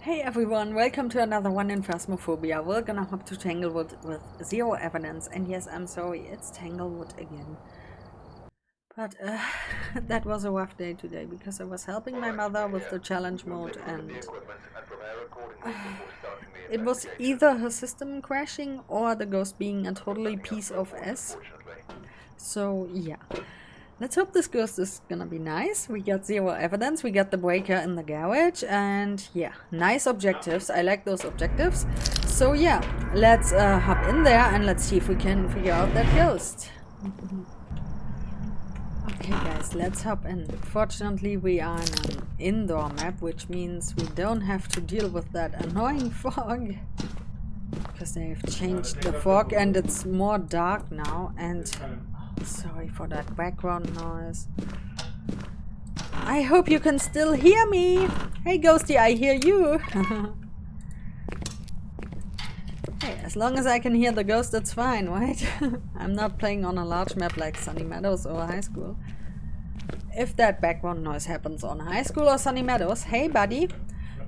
Hey everyone, welcome to another one in Phasmophobia. We're gonna hop to Tanglewood with zero evidence, and yes, I'm sorry, it's Tanglewood again. But that was a rough day today because I was helping my mother with the challenge mode, and it was either her system crashing or the ghost being a totally piece of S. So yeah. Let's hope this ghost is gonna be nice. We got zero evidence, we got the breaker in the garage, and yeah, nice objectives. I like those objectives. So yeah, let's hop in there and let's see if we can figure out that ghost. Okay guys, let's hop in. Fortunately we are in an indoor map, which means we don't have to deal with that annoying fog. Because they've changed the fog and it's more dark now, and sorry for that background noise. I hope you can still hear me. Hey Ghosty, I hear you. Hey, as long as I can hear the ghost, it's fine, right? I'm not playing on a large map like Sunny Meadows or High School. If that background noise happens on High School or Sunny Meadows, hey buddy,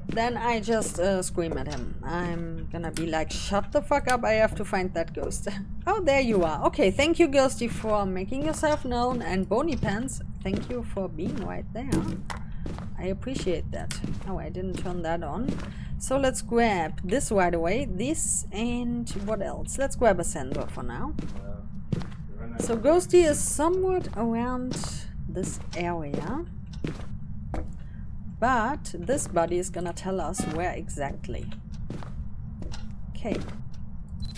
then I just scream at him. I'm gonna be like, shut the fuck up, I have to find that ghost. Oh, there you are. Okay, thank you Ghosty for making yourself known, and Bony Pants, thank you for being right there. I appreciate that. Oh, I didn't turn that on. So let's grab this right away, this, and what else? Let's grab a sensor for now. So Ghosty is somewhat around this area. But this buddy is gonna tell us where exactly. Okay.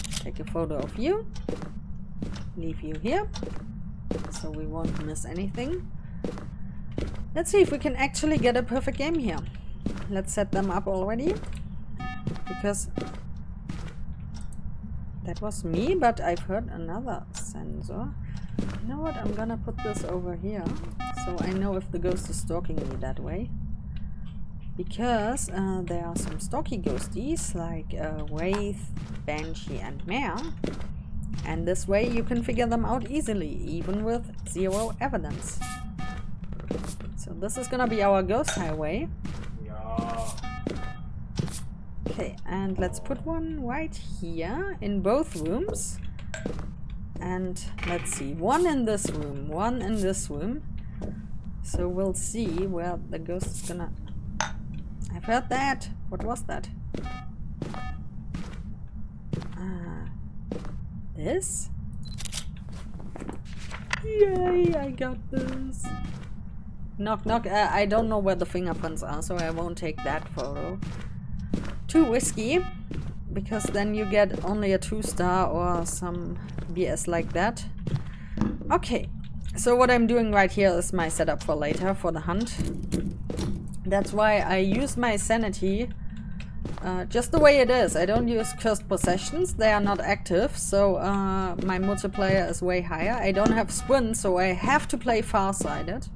Take a photo of you. Leave you here. So we won't miss anything. Let's see if we can actually get a perfect game here. Let's set them up already. Because that was me, but I've heard another sensor. You know what? I'm gonna put this over here. So I know if the ghost is stalking me that way. Because there are some stalky ghosties like Wraith, Banshee and Mare, and this way you can figure them out easily, even with zero evidence. So this is gonna be our ghost highway. Okay, and let's put one right here in both rooms. And let's see, one in this room, one in this room. So we'll see where the ghost is gonna... I've heard that. What was that? This? Yay, I got this. Knock, knock. I don't know where the fingerprints are, so I won't take that photo. Too risky, because then you get only a 2-star or some BS like that. Okay, so what I'm doing right here is my setup for later, for the hunt. That's why I use my sanity just the way it is. I don't use cursed possessions, they are not active, so my multiplayer is way higher. I don't have sprint, so I have to play far-sighted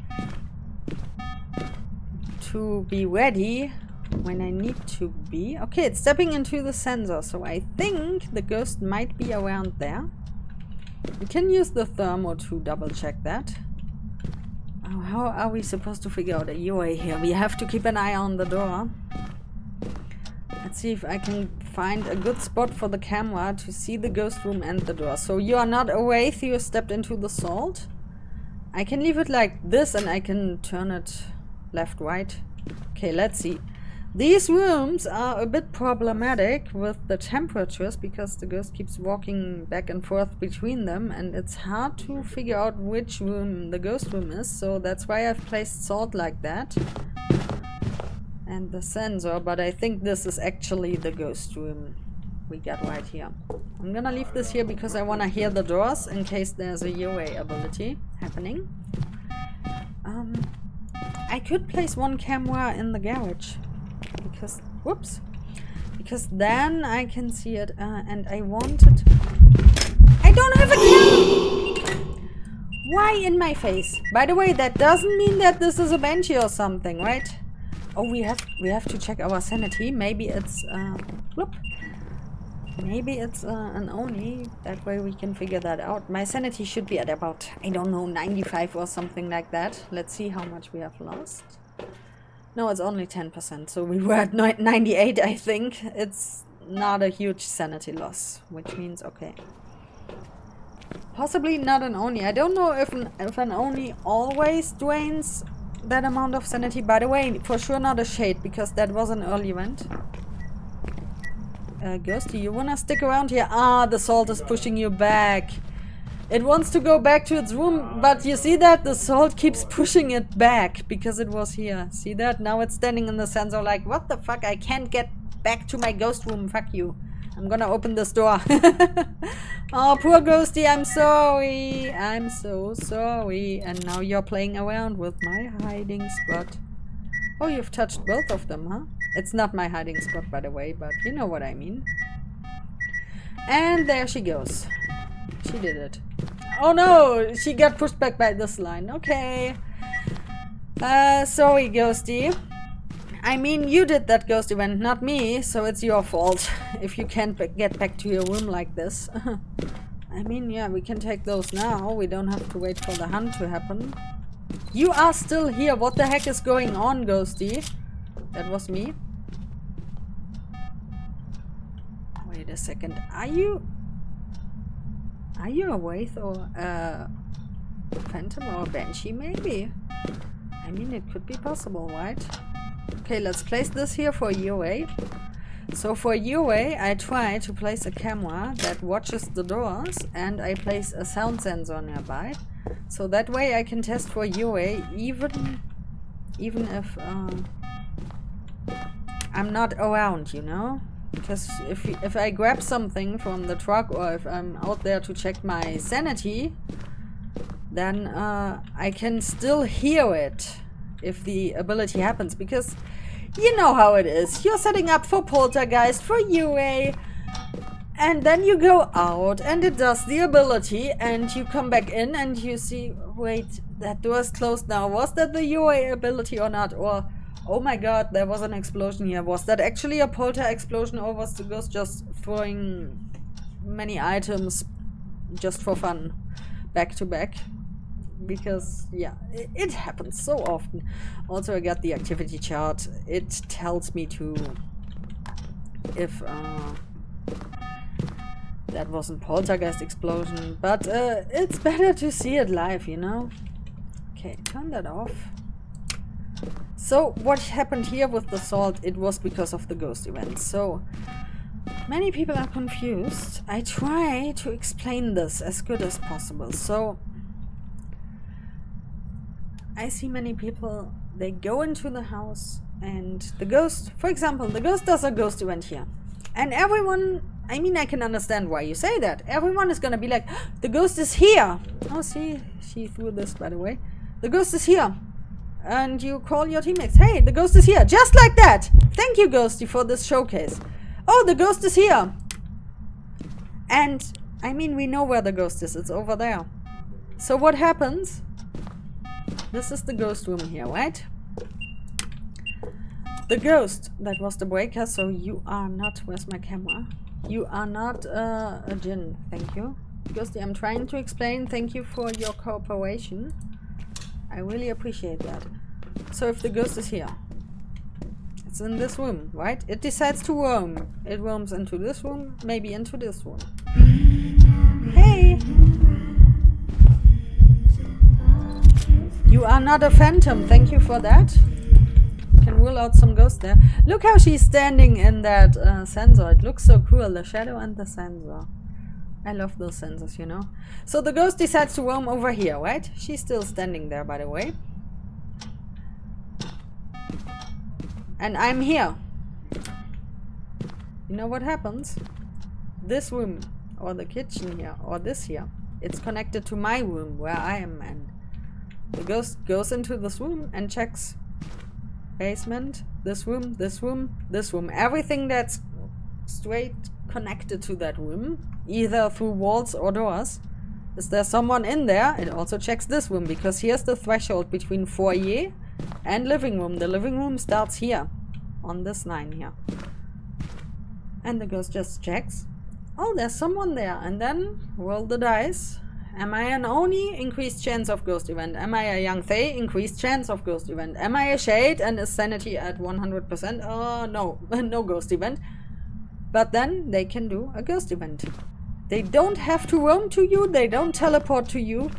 to be ready when I need to be. Okay, it's stepping into the sensor, so I think the ghost might be around there. We can use the thermo to double check that. Oh, how are we supposed to figure out a UA here? We have to keep an eye on the door. Let's see if I can find a good spot for the camera to see the ghost room and the door. So you are not a wraith, you stepped into the salt. I can leave it like this and I can turn it left, right. Okay, let's see. These rooms are a bit problematic with the temperatures because the ghost keeps walking back and forth between them, and it's hard to figure out which room the ghost room is, so that's why I've placed salt like that. And the sensor, but I think this is actually the ghost room we got right here. I'm gonna leave this here because I wanna hear the doors in case there's a UA ability happening. I could place one camera in the garage. Because, whoops, because then I can see it, and I wanted... I don't have a camera! Why in my face? By the way, that doesn't mean that this is a Banshee or something, right? Oh, we have to check our sanity. Maybe it's, whoop. Maybe it's an Oni. That way we can figure that out. My sanity should be at about, I don't know, 95 or something like that. Let's see how much we have lost. No, it's only 10%, so we were at 98, I think. It's not a huge sanity loss, which means okay. Possibly not an Oni. I don't know if an Oni always drains that amount of sanity. By the way, for sure not a shade, because that was an early event. Ghost, do you wanna stick around here? Ah, the salt is pushing you back. It wants to go back to its room, but you see that? The salt keeps pushing it back because it was here. See that? Now it's standing in the sensor like, what the fuck? I can't get back to my ghost room. Fuck you. I'm gonna open this door. Oh, poor Ghosty, I'm sorry. I'm so sorry. And now you're playing around with my hiding spot. Oh, you've touched both of them, huh? It's not my hiding spot, by the way, but you know what I mean. And there she goes. She did it. Oh no! She got pushed back by this line. Okay. Sorry, Ghosty. I mean, you did that ghost event, not me, so it's your fault if you can't get back to your room like this. I mean, yeah, we can take those now. We don't have to wait for the hunt to happen. You are still here. What the heck is going on, Ghosty? That was me. Wait a second. Are you a Wraith or a Phantom or a Banshee, maybe? I mean, it could be possible, right? Okay, let's place this here for UA. So for UA, I try to place a camera that watches the doors, and I place a sound sensor nearby. So that way I can test for UA even if I'm not around, you know? Because if I grab something from the truck, or if I'm out there to check my sanity, then I can still hear it if the ability happens, because you know how it is. You're setting up for poltergeist, for UA, and then you go out and it does the ability, and you come back in and you see, wait, that door's closed now. Was that the UA ability or not? Or, oh my god, there was an explosion here. Was that actually a polter explosion, or was the ghost just throwing many items just for fun back to back? Because yeah, it happens so often. Also, I got the activity chart. It tells me to if that wasn't poltergeist explosion, but it's better to see it live, you know. Okay, turn that off. So what happened here with the salt, it was because of the ghost event. So many people are confused. I try to explain this as good as possible. So I see many people, they go into the house and the ghost, for example, the ghost does a ghost event here. And everyone, I mean, I can understand why you say that. Everyone is gonna be like, the ghost is here. Oh, see, she threw this, by the way. The ghost is here. And you call your teammates, hey, the ghost is here. Just like that. Thank you, Ghosty, for this showcase. Oh, the ghost is here. And, I mean, we know where the ghost is. It's over there. So what happens? This is the ghost room here, right? The ghost, that was the breaker, so you are not, where's my camera? You are not a djinn, thank you. Ghosty, I'm trying to explain, thank you for your cooperation. I really appreciate that. So if the ghost is here, it's in this room, right? It decides to roam. It roams into this room, maybe into this room. Hey! You are not a phantom, thank you for that. Can rule out some ghosts there. Look how she's standing in that sensor. It looks so cool, the shadow and the sensor. I love those sensors, you know. So the ghost decides to roam over here, right? She's still standing there, by the way. And I'm here. You know what happens? This room, or the kitchen here, or this here, it's connected to my room where I am, and the ghost goes into this room and checks basement, this room, this room, this room. Everything that's straight connected to that room, either through walls or doors. Is there someone in there? It also checks this room, because here's the threshold between foyer and living room. The living room starts here, on this line here. And the ghost just checks. Oh, there's someone there. And then roll the dice. Am I an Oni? Increased chance of ghost event. Am I a young Thay? Increased chance of ghost event. Am I a Shade and is sanity at 100%? No, no ghost event. But then they can do a ghost event. They don't have to roam to you, they don't teleport to you.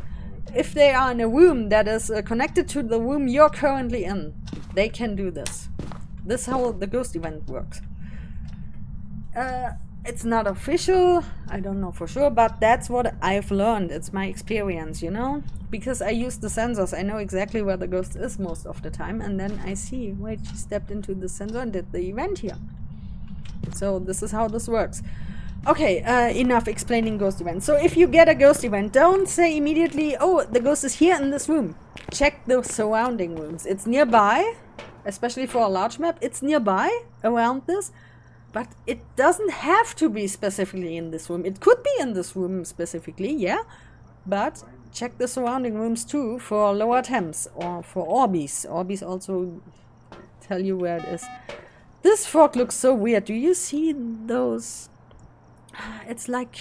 If they are in a room that is connected to the room you're currently in, they can do this. This is how the ghost event works. It's not official, I don't know for sure, but that's what I've learned. It's my experience, you know? Because I use the sensors, I know exactly where the ghost is most of the time, and then I see, wait, she stepped into the sensor and did the event here. So this is how this works. Okay, enough explaining ghost events. So if you get a ghost event, don't say immediately, oh, the ghost is here in this room. Check the surrounding rooms. It's nearby, especially for a large map. It's nearby, around this. But it doesn't have to be specifically in this room. It could be in this room specifically, yeah. But check the surrounding rooms too for lower temps or for Orbeez. Orbeez also tell you where it is. This frog looks so weird. Do you see those? It's like,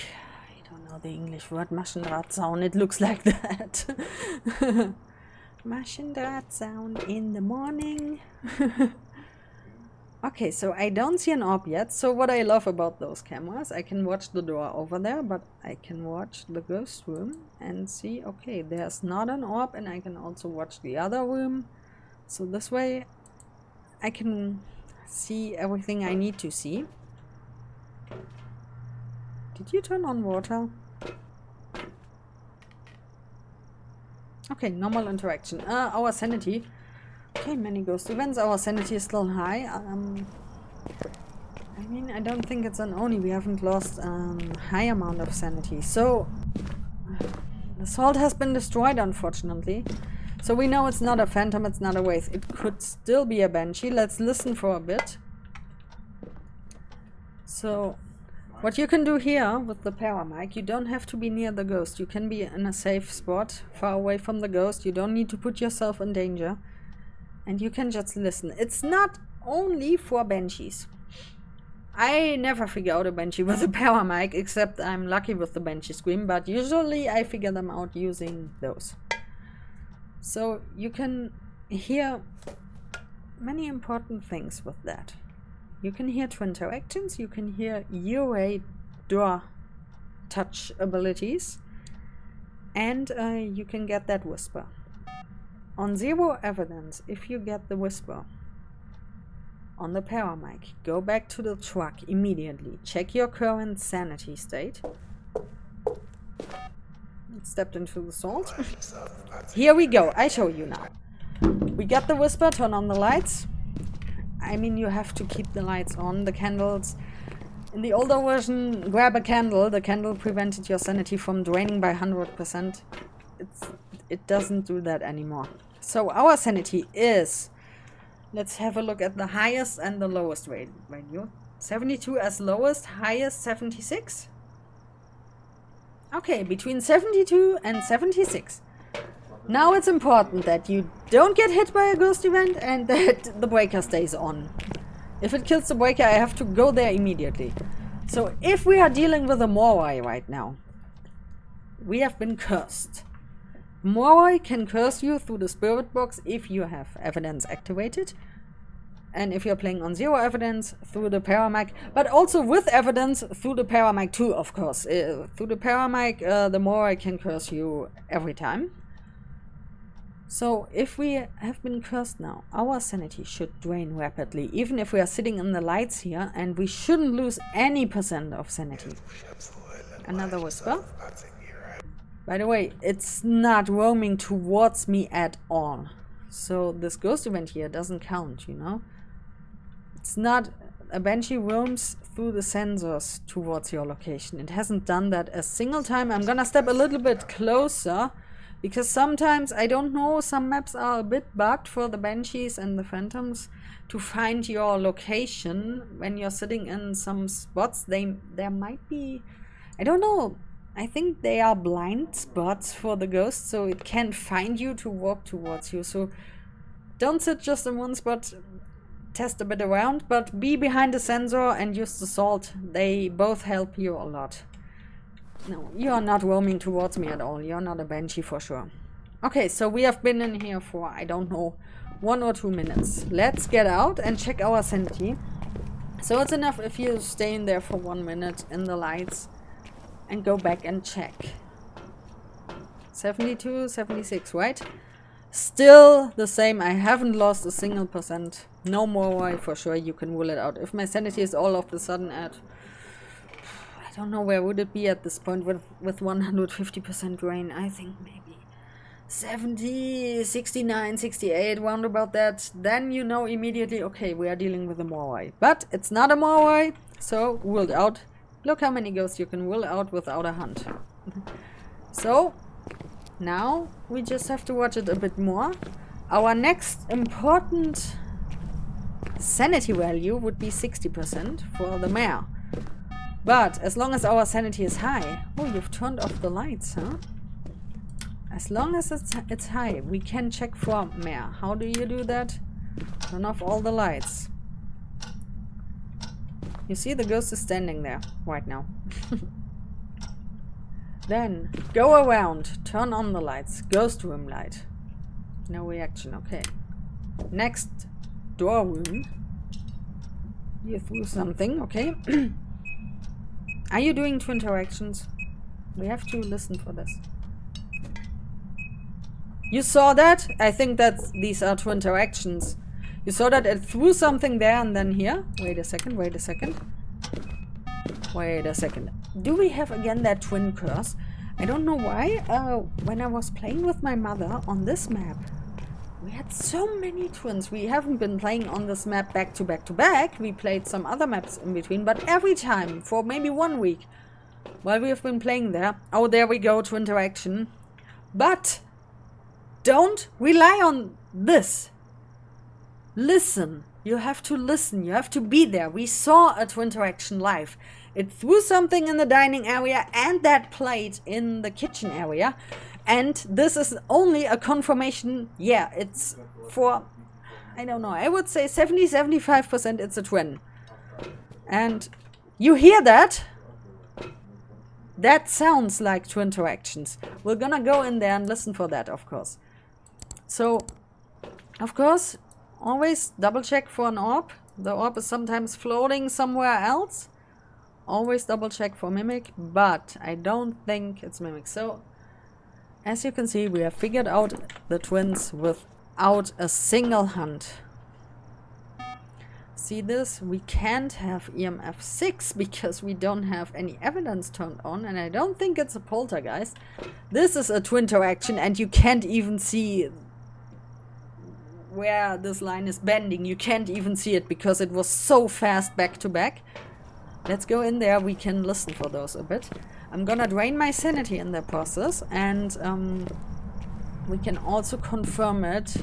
I don't know the English word, Maschendrahtzaun. It looks like that. Maschendrahtzaun in the morning. Okay, so I don't see an orb yet. So what I love about those cameras, I can watch the door over there, but I can watch the ghost room and see, okay, there's not an orb, and I can also watch the other room. So this way I can see everything I need to see. Did you turn on water? Okay, normal interaction. Our sanity. Okay, many ghost events. Our sanity is still high. I mean, I don't think it's an Oni. We haven't lost a high amount of sanity. So, the salt has been destroyed, unfortunately. So we know it's not a phantom, it's not a wraith. It could still be a banshee. Let's listen for a bit. So, what you can do here with the paramic, you don't have to be near the ghost. You can be in a safe spot, far away from the ghost. You don't need to put yourself in danger. And you can just listen. It's not only for banshees. I never figure out a banshee with a paramic, except I'm lucky with the banshee scream, but usually I figure them out using those. So you can hear many important things with that. You can hear two interactions, you can hear UA door touch abilities, and you can get that whisper. On 0 evidence, if you get the whisper on the paramic, go back to the truck immediately. Check your current sanity state. It stepped into the salt. Here we go. I show you now. We got the whisper. Turn on the lights. I mean, you have to keep the lights on. The candles. In the older version, grab a candle. The candle prevented your sanity from draining by 100%. It doesn't do that anymore. So our sanity is, let's have a look at the highest and the lowest value. 72 as lowest, highest 76. Okay, between 72 and 76. Now it's important that you don't get hit by a ghost event and that the breaker stays on. If it kills the breaker, I have to go there immediately. So if we are dealing with a Moroi right now, we have been cursed. Moroi can curse you through the spirit box if you have evidence activated. And if you're playing on 0 evidence, through the paramic, but also with evidence through the paramic too, of course. Through the paramic, the Moroi can curse you every time. So if we have been cursed now, our sanity should drain rapidly, even if we are sitting in the lights here, and we shouldn't lose any % of sanity. Another whisper. By the way, it's not roaming towards me at all. So this ghost event here doesn't count, you know? It's not... A banshee roams through the sensors towards your location. It hasn't done that a single time. I'm gonna step a little bit closer, because sometimes, I don't know, some maps are a bit bugged for the banshees and the phantoms to find your location when you're sitting in some spots. There might be... I don't know. I think they are blind spots for the ghost, so it can't find you to walk towards you. So don't sit just in one spot, test a bit around, but be behind the sensor and use the salt. They both help you a lot. No, you are not roaming towards me at all. You're not a banshee for sure. Okay, so we have been in here for, I don't know, 1 or 2 minutes. Let's get out and check our sanity. So it's enough if you stay in there for 1 minute in the lights and go back and check. 72, 76, right? Still the same. I haven't lost a single percent. No more for sure. You can rule it out. If my sanity is all of a sudden at, I don't know, where would it be at this point with 150% rain? I think maybe 70, 69, 68, round about that. Then you know immediately, okay, we are dealing with a Moroi. But it's not a Moroi, so ruled out. Look how many ghosts you can rule out without a hunt. So now we just have to watch it a bit more. Our next important sanity value would be 60% for the mare. But as long as our sanity is high... Oh, you've turned off the lights, huh? As long as it's high, we can check for mare. How do you do that? Turn off all the lights. You see, the ghost is standing there right now. Then go around, turn on the lights. Ghost room light. No reaction, okay. Next, door room. You threw something, okay. Are you doing two interactions? We have to listen for this. You saw that? I think that these are two interactions. You saw that it threw something there and then here. Wait a second, wait a second. Wait a second. Do we have again that twin curse? I don't know why. When I was playing with my mother on this map, we had so many twins. We haven't been playing on this map back to back to back. We played some other maps in between, but every time for maybe 1 week while we have been playing there. Oh, there we go, to interaction. But don't rely on this. Listen. You have to listen. You have to be there. We saw a twin interaction live. It threw something in the dining area and that plate in the kitchen area. And this is only a confirmation. Yeah, it's for, I don't know, I would say 70-75% it's a twin. And you hear that? That sounds like twin interactions. We're gonna go in there and listen for that, of course. So, of course, always double check for an orb. The orb is sometimes floating somewhere else. Always double check for mimic, but I don't think it's mimic. So, as you can see, we have figured out the twins without a single hunt. See this? We can't have EMF 6 because we don't have any evidence turned on, and I don't think it's a poltergeist. This is a twin interaction, and you can't even see where this line is bending. You can't even see it because it was so fast back to back. Let's go in there. We can listen for those a bit. I'm gonna drain my sanity in the process, and we can also confirm it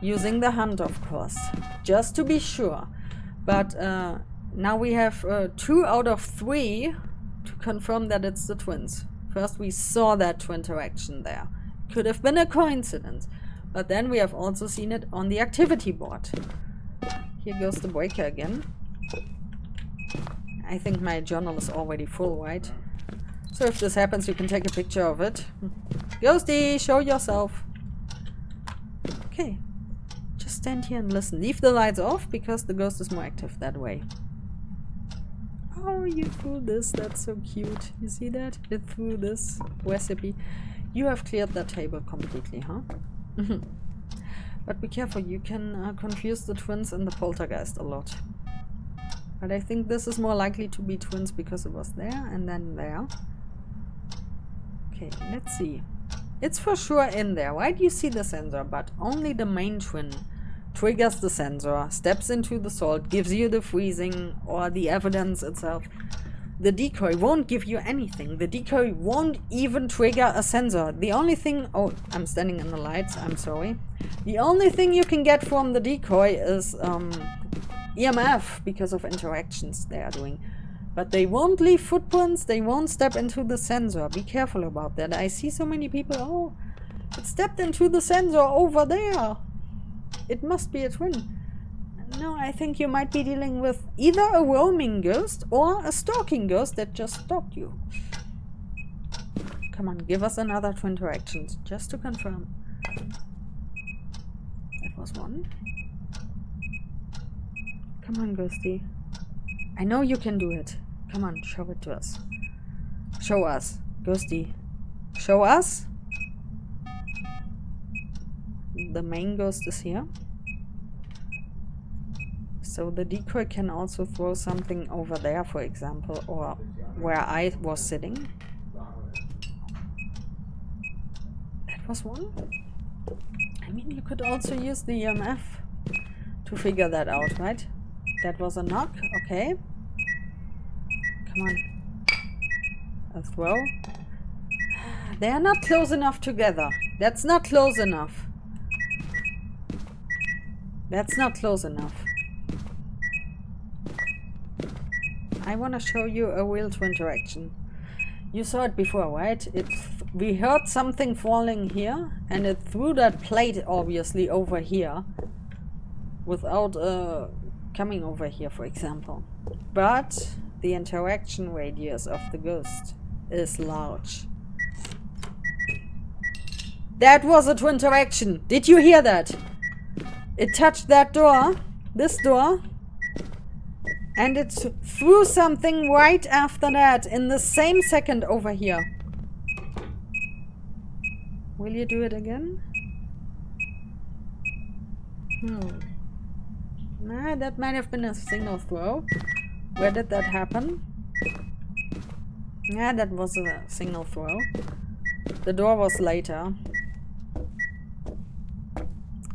using the hunt, of course, just to be sure. But now we have 2 out of 3 to confirm that it's the twins. First, we saw that twin interaction there. Could have been a coincidence. But then we have also seen it on the activity board. Here goes the breaker again. I think my journal is already full, right? So if this happens, you can take a picture of it. Ghosty, show yourself. Okay. Just stand here and listen. Leave the lights off because the ghost is more active that way. Oh, you threw this. That's so cute. You see that? It threw this recipe. You have cleared that table completely, huh? But be careful, you can confuse the twins and the poltergeist a lot. But I think this is more likely to be twins because it was there and then there. Okay, let's see. It's for sure in there, right? You see the sensor, but only the main twin triggers the sensor, steps into the salt, gives you the freezing or the evidence itself. The decoy won't give you anything. The decoy won't even trigger a sensor. The only thing... Oh, I'm standing in the lights. I'm sorry. The only thing you can get from the decoy is EMF because of interactions they are doing. But they won't leave footprints. They won't step into the sensor. Be careful about that. I see so many people... Oh, it stepped into the sensor over there. It must be a twin. No, I think you might be dealing with either a roaming ghost or a stalking ghost that just stalked you. Come on, give us another twin interactions, just to confirm. That was one. Come on, Ghosty. I know you can do it. Come on, show it to us. Show us, Ghosty. Show us. The main ghost is here. So the decoy can also throw something over there, for example, or where I was sitting. That was one. I mean, you could also use the EMF to figure that out, right? That was a knock, okay. Come on. A throw. They are not close enough together. That's not close enough. That's not close enough. I want to show you a real twin interaction. You saw it before, right? We heard something falling here, and it threw that plate, obviously, over here. Without coming over here, for example. But the interaction radius of the ghost is large. That was a twin interaction. Did you hear that? It touched that door, this door, and it threw something right after that in the same second over here. Will you do it again? Nah, that might have been a single throw. Where did that happen? Yeah, that was a single throw. The door was later.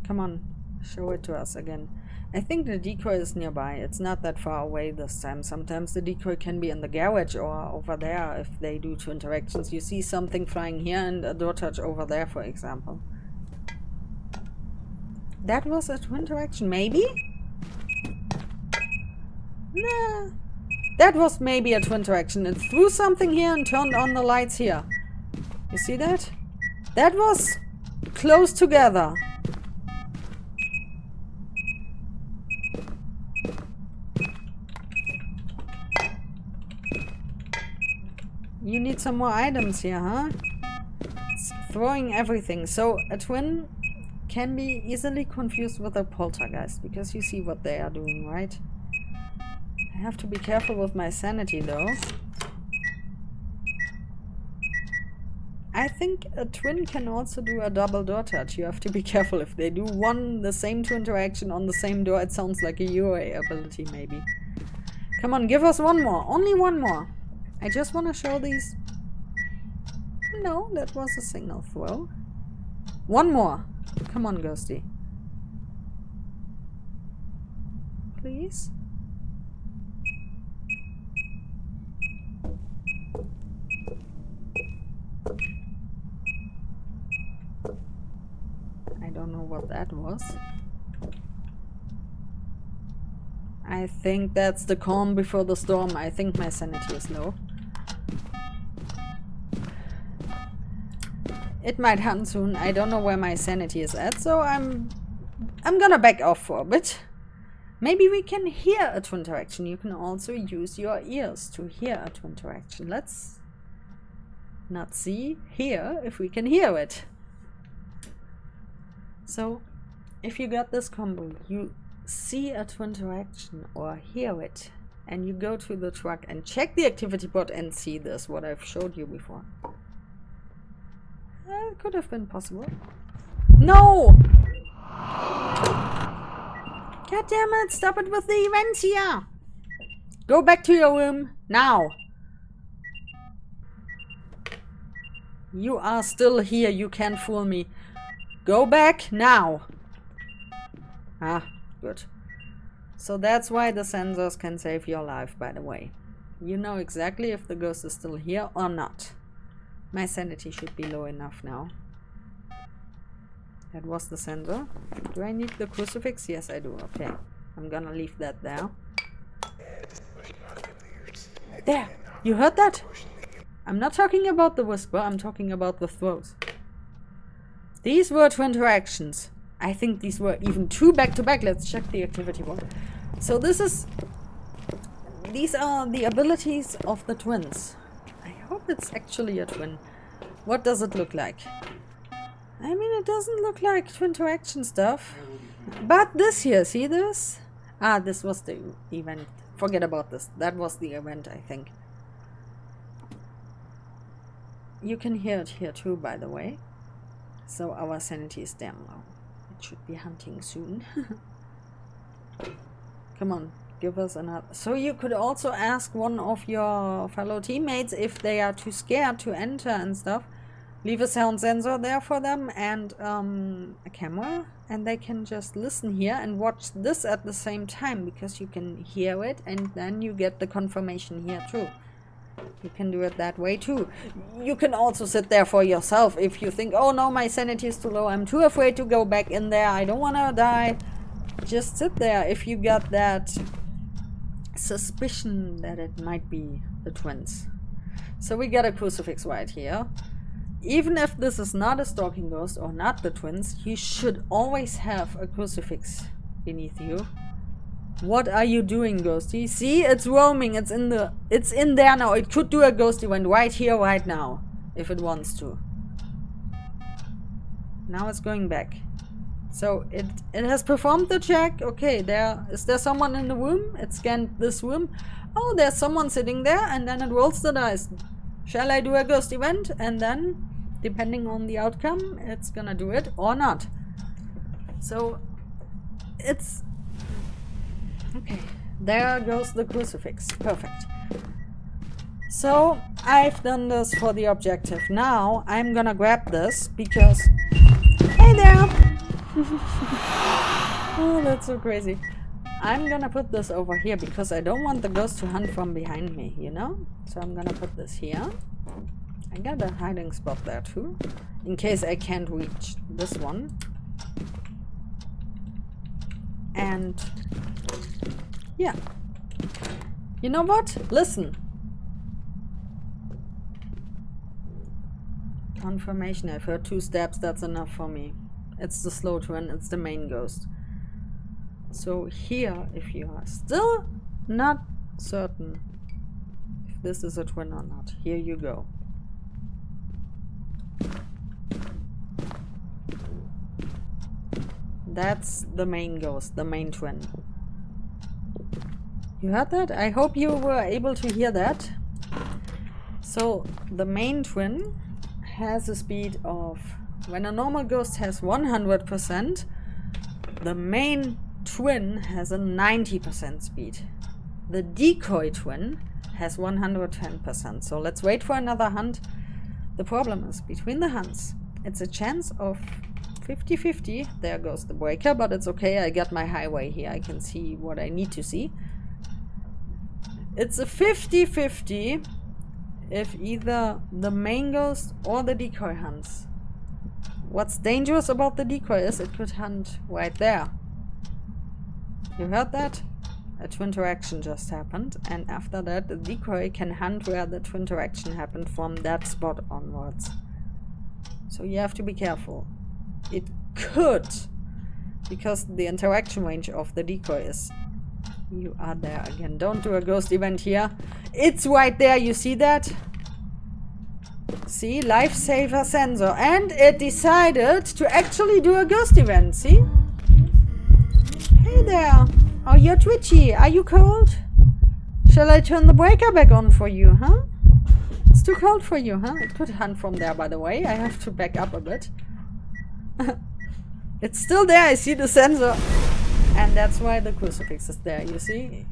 Come on, show it to us again. I think the decoy is nearby. It's not that far away this time. Sometimes the decoy can be in the garage or over there if they do two interactions. You see something flying here and a door touch over there, for example. That was a twin interaction, maybe? Nah. That was maybe a twin interaction. It threw something here and turned on the lights here. You see that? That was close together. You need some more items here, huh? It's throwing everything. So a twin can be easily confused with a poltergeist, because you see what they are doing, right? I have to be careful with my sanity, though. I think a twin can also do a double door touch. You have to be careful. If they do the same two interaction on the same door, it sounds like a UA ability, maybe. Come on, give us one more. Only one more. I just want to show these. No, that was a single throw. One more. Come on, Ghosty. Please. I don't know what that was. I think that's the calm before the storm. I think my sanity is low. It might happen soon. I don't know where my sanity is at, so I'm gonna back off for a bit. Maybe we can hear a twin interaction. You can also use your ears to hear a twin interaction. Let's not see, hear if we can hear it. So, if you got this combo, you see a twin interaction or hear it, and you go to the truck and check the activity board and see this, what I've showed you before. It could have been possible. No! God damn it, stop it with the events here! Go back to your room, now! You are still here, you can't fool me. Go back, now! Ah, good. So that's why the sensors can save your life, by the way. You know exactly if the ghost is still here or not. My sanity should be low enough now. That was the sensor. Do I need the crucifix? Yes, I do. Okay. I'm gonna leave that there. There! You heard that? I'm not talking about the whisper, I'm talking about the throws. These were two interactions. I think these were even two back-to-back. Let's check the activity board. So these are the abilities of the twins. I hope it's actually a twin. What does it look like? I mean, it doesn't look like to interaction stuff. But this here, see this? Ah, this was the event. Forget about this. That was the event, I think. You can hear it here too, by the way. So our sanity is damn low. It should be hunting soon. Come on, give us another. So you could also ask one of your fellow teammates if they are too scared to enter and stuff. Leave a sound sensor there for them and a camera, and they can just listen here and watch this at the same time, because you can hear it and then you get the confirmation here too. You can do it that way too. You can also sit there for yourself if you think, oh no, my sanity is too low, I'm too afraid to go back in there, I don't want to die. Just sit there if you got that suspicion that it might be the twins. So we got a crucifix right here. Even if this is not a stalking ghost or not the twins, you should always have a crucifix beneath you. What are you doing, ghosty? See, it's roaming, it's in there now. It could do a ghost event right here, right now, if it wants to. Now it's going back. So it has performed the check. Okay, is there someone in the room? It scanned this room. Oh, there's someone sitting there, and then it rolls the dice. Shall I do a ghost event? And then, depending on the outcome, it's gonna do it or not. So, it's... Okay, there goes the crucifix. Perfect. So, I've done this for the objective. Now, I'm gonna grab this because... Hey there! Oh, that's so crazy. I'm gonna put this over here because I don't want the ghost to hunt from behind me, you know? So I'm gonna put this here. I got a hiding spot there too, in case I can't reach this one. And yeah. You know what? Listen. Confirmation. I've heard 2 steps. That's enough for me. It's the slow twin. It's the main ghost. So here, if you are still not certain if this is a twin or not, here you go. That's the main ghost, the main twin. You heard that? I hope you were able to hear that. So the main twin has a speed of, when a normal ghost has 100%, the main twin has a 90% speed. The decoy twin has 110%. So let's wait for another hunt. The problem is, between the hunts, it's a chance of 50-50. There goes the breaker, but it's okay. I got my highway here. I can see what I need to see. It's a 50-50 if either the main ghost or the decoy hunts. What's dangerous about the decoy is it could hunt right there. You heard that? A twin interaction just happened, and after that the decoy can hunt where the twin interaction happened from that spot onwards. So you have to be careful. It could, because the interaction range of the decoy is... You are there again. Don't do a ghost event here. It's right there, you see that? See? Lifesaver sensor. And it decided to actually do a ghost event, see? Hey there. Oh, you're twitchy. Are you cold? Shall I turn the breaker back on for you, huh? It's too cold for you, huh? It could hunt from there, by the way. I have to back up a bit. It's still there. I see the sensor. And that's why the crucifix is there, you see?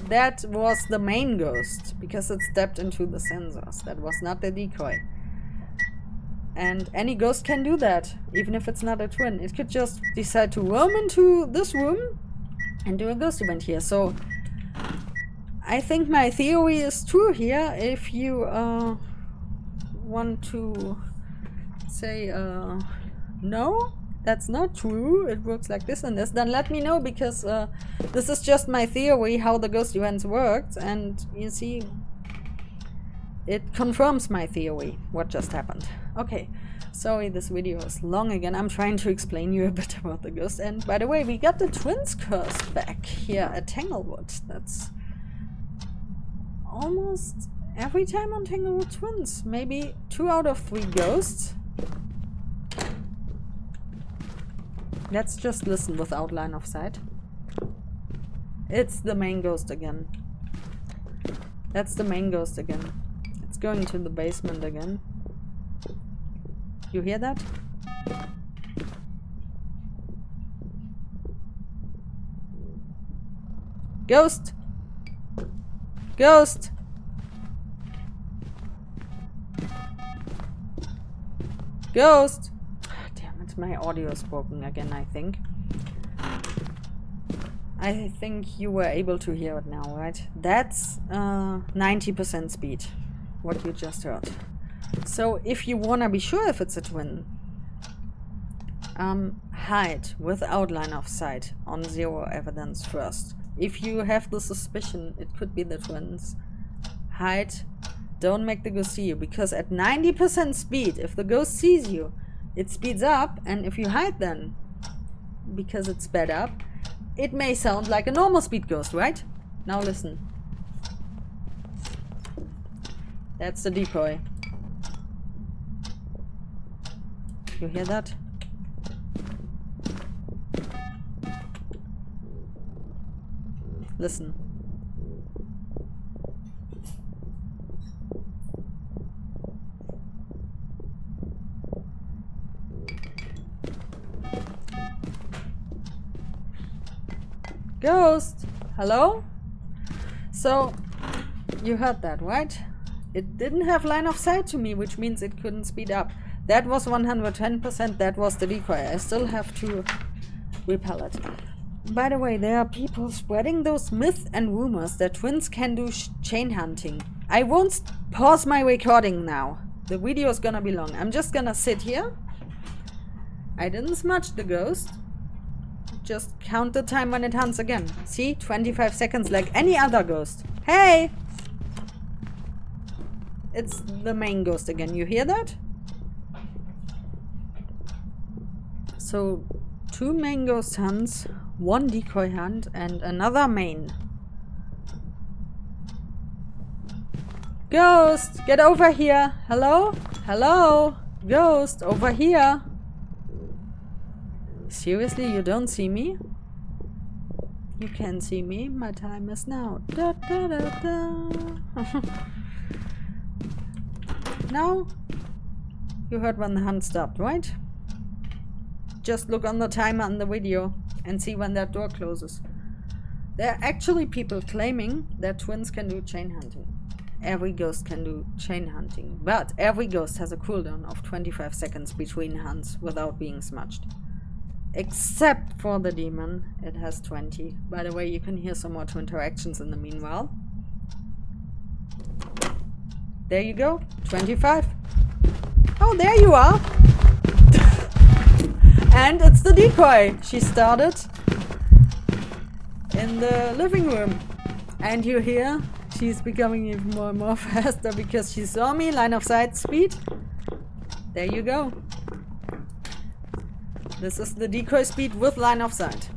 That was the main ghost, because it stepped into the sensors. That was not the decoy. And any ghost can do that, even if it's not a twin. It could just decide to roam into this room and do a ghost event here. So I think my theory is true here. If you want to say no, that's not true, it works like this and this, then let me know, because this is just my theory how the ghost events worked, and you see, it confirms my theory, what just happened. Okay, sorry this video is long again. I'm trying to explain you a bit about the ghost. And by the way, we got the twins curse back here at Tanglewood. That's almost Every time on Tanglewood Twins. Maybe 2 out of 3 ghosts. Let's just listen without line of sight. It's the main ghost again. That's the main ghost again. It's going to the basement again. You hear that? Ghost! Ghost! Ghost! Damn it, my audio is broken again, I think. I think you were able to hear it now, right? That's 90% speed, what you just heard. So if you wanna be sure if it's a twin, hide without line of sight on 0 evidence first. If you have the suspicion it could be the twins, hide. Don't make the ghost see you, because at 90% speed, if the ghost sees you, it speeds up, and if you hide then, because it's sped up, it may sound like a normal speed ghost, right? Now listen. That's the decoy. You hear that? Listen. Ghost! Hello? So, you heard that, right? It didn't have line of sight to me, which means it couldn't speed up. That was 110%, that was the decoy. I still have to repel it. By the way, there are people spreading those myths and rumors that twins can do chain hunting. I won't pause my recording now. The video is gonna be long. I'm just gonna sit here. I didn't smudge the ghost. Just count the time when it hunts again. See? 25 seconds like any other ghost. Hey! It's the main ghost again. You hear that? So, 2 main ghost hunts, 1 decoy hunt, and another main. Ghost! Get over here! Hello? Hello? Ghost, over here! Seriously, you don't see me? You can see me. My time is now. Da, da, da, da. Now, you heard when the hunt stopped, right? Just look on the timer on the video and see when that door closes. There are actually people claiming that twins can do chain hunting. Every ghost can do chain hunting, but every ghost has a cooldown of 25 seconds between hunts without being smudged. Except for the demon, it has 20. By the way, you can hear some more twin interactions in the meanwhile. There you go, 25. Oh, there you are! And it's the decoy. She started in the living room. And you hear she's becoming even more and more faster because she saw me, line of sight speed. There you go. This is the decoy speed with line of sight.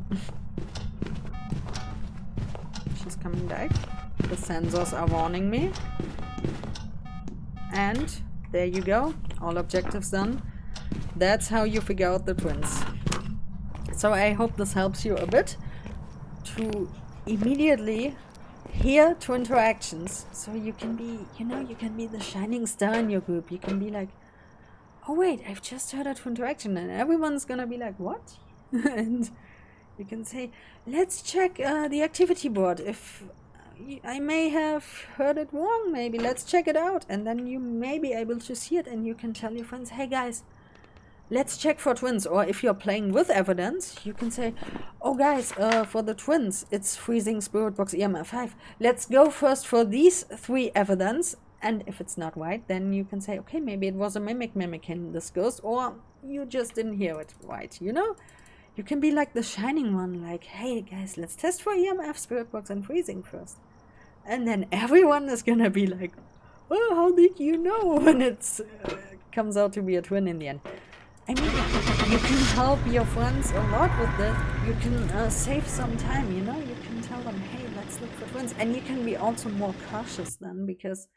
She's coming back. The sensors are warning me. And there you go. All objectives done. That's how you figure out the twins. So I hope this helps you a bit to immediately hear twin interactions. So you can be, you know, you can be the shining star in your group. You can be like, oh wait, I've just heard a twin interaction, and everyone's gonna be like, what? And you can say, let's check the activity board. If I may have heard it wrong, maybe let's check it out. And then you may be able to see it, and you can tell your friends, hey guys, let's check for twins. Or if you're playing with evidence, you can say, oh guys, for the twins, it's freezing, spirit box, EMF 5. Let's go first for these 3 evidence. And if it's not right, then you can say, okay, maybe it was a mimicking this ghost, or you just didn't hear it right, you know? You can be like the shining one, like, hey guys, let's test for EMF, spirit box, and freezing first. And then everyone is gonna be like, oh, how did you know? When it comes out to be a twin in the end. I mean, you can help your friends a lot with this. You can save some time, you know? You can tell them, hey, let's look for twins. And you can be also more cautious then, because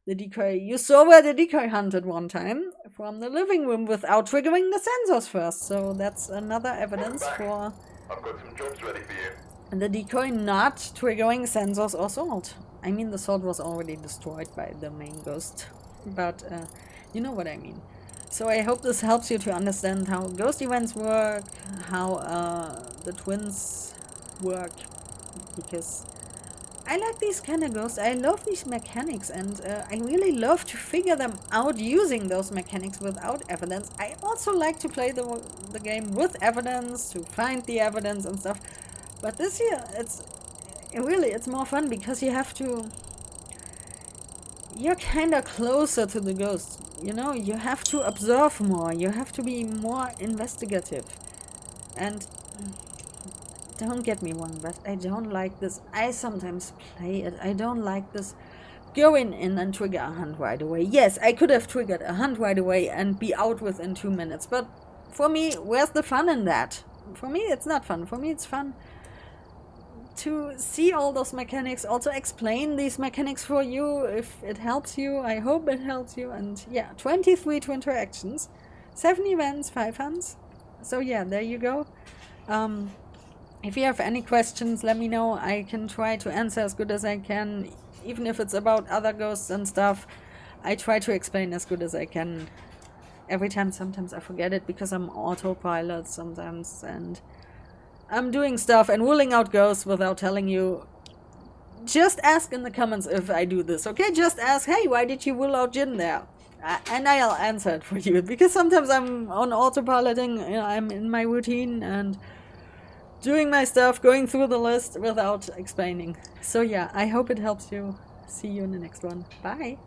the decoy. You saw where the decoy hunted one time from the living room without triggering the sensors first. So that's another evidence for I've got some jobs ready for you. the decoy not triggering sensors or salt. I mean, the salt was already destroyed by the main ghost, but you know what I mean. So I hope this helps you to understand how ghost events work, how the twins work, because I like these kind of ghosts. I love these mechanics, and I really love to figure them out using those mechanics without evidence. I also like to play the game with evidence, to find the evidence and stuff. But this here, it's more fun because you have to... You're kind of closer to the ghost, you know? You have to observe more, you have to be more investigative. And don't get me wrong, but I don't like this. I sometimes play it. I don't like this going in and trigger a hunt right away. Yes, I could have triggered a hunt right away and be out within 2 minutes, but for me, where's the fun in that? For me, it's not fun. For me, it's fun to see all those mechanics, also explain these mechanics for you if it helps you. I hope it helps you. And yeah, 23 to interactions, 7 events, 5 hunts. So yeah, there you go. If you have any questions, let me know. I can try to answer as good as I can, even if it's about other ghosts and stuff. I try to explain as good as I can. Every time, sometimes I forget it because I'm autopilot sometimes, and I'm doing stuff and ruling out ghosts without telling you. Just ask in the comments if I do this, okay? Just ask, hey, why did you rule out Jin there? And I'll answer it for you, because sometimes I'm on autopiloting, you know, I'm in my routine and doing my stuff, going through the list without explaining. So yeah, I hope it helps you. See you in the next one. Bye!